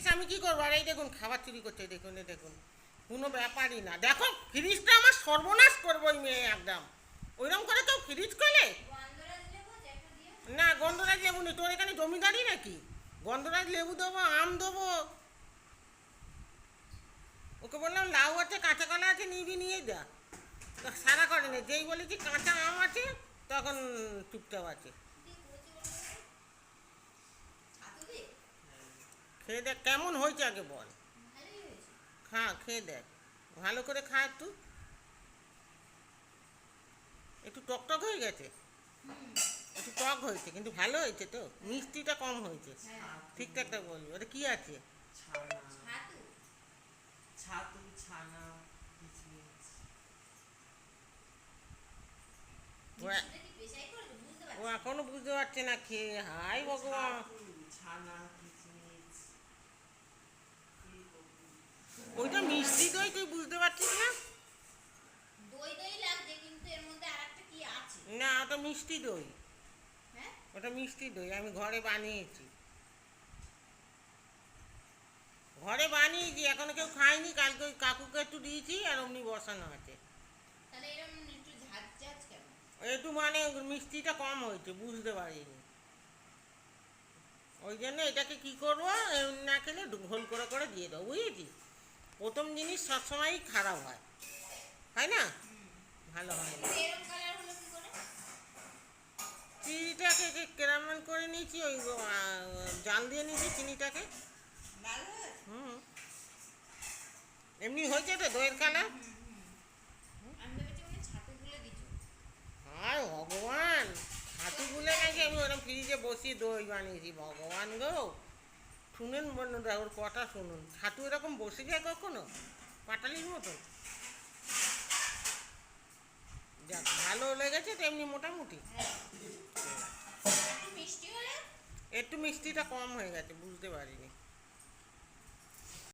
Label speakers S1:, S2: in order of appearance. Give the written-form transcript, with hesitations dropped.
S1: দিয়েছিস, আমি কি করবো? আর এই দেখুন খাবার চুরি করছে, দেখুন এই দেখুন, কোনো ব্যাপারই না। দেখো ফ্রিজটা আমার সর্বনাশ করবো ওই মেয়ে একদম। ওইরকম করে কেউ ফ্রিজ খোলে? না গন্ধরাজ লেবু নেই। তোর এখানে জমিদারি নাকি? গন্ধরাজ লেবু দেবো, আম দেবো? ওকে বললাম লাউ আছে, কাঁচা কলা আছে, নিবি নিয়ে যা। তো সারা করেনি, যেই বলেছি কাঁচা আম আছে তখন চুপচাপ আছে। খেয়ে দেখ কেমন হয়েছে আগে বল। খা, খেয়ে দেখ, ভালো করে খা। একটু একটু টক টক হয়ে গেছে, একটু টক হয়েছে, কিন্তু ভালো হয়েছে তো, মিষ্টিটা কম হয়েছে। ঠিকঠাকটা বলবি। ওটা কি আছে?
S2: ছাতু, ছানা, কিশমিশ।
S1: ও ও এখনো বুঝতে পারছে না খেয়ে। হাই ভগবান।
S2: ছাতু, ছানা, কিশমিশ।
S1: ওইটা মিষ্টি দই, তুই বুঝতে পারছিস না?
S3: দই দই লাগছে কিন্তু এর মধ্যে আরেকটা কি আছে?
S1: না ওটা মিষ্টি দই।
S3: হ্যাঁ,
S1: ওটা মিষ্টি দই, আমি ঘরে বানিয়েছি। ঘরে বানিয়েছি, এখনো কেউ খায়নি। কালকে ওই কাকুকে একটু দিয়েছি, আর অমনি বসানো আছে।
S3: তাহলে এরকম একটু ঝাঁঝ ঝাঁঝ কেন?
S1: একটু মানে মিষ্টিটা কম হয়েছে, বুঝতে পারিনি। ওই জন্য এটাকে কি করবো, না খেলে ঘোল করে করে দিয়ে দেবো, বুঝেছিস? প্রথম জিনিস সবসময়ই খারাপ হয়, হয় না? ভালো হয় না।
S3: কিন্তু এরকম কালার হলো কি করে?
S1: চিনিটাকে কেরামেল করে নিয়েছি, ওই জাল দিয়ে নিয়েছি চিনিটাকে।
S3: লাল হয়ে গেছে?
S1: হুম, এমনি হয়েছে তো দইয়ের কালার।
S3: আমি ভেবেছি মানে ছাতু গুলে দিছো।
S1: আর ভগবান, ছাতু গুলে নাকি আমি ওরকম ফ্রিজে বসিয়ে দই বানিয়েছি? ভগবান গো, শুনেন বন্ধুরা, ওর কথা শুনুন। ছাতু এরকম বসে যায় কখনো পাটালির মতো? যাক, ভালো লেগেছে তো এমনি মোটামুটি।
S3: হ্যাঁ, একটু মিষ্টি হলে
S1: একটু মিষ্টিটা কম হয়ে গেছে, বুঝতে পারিনি।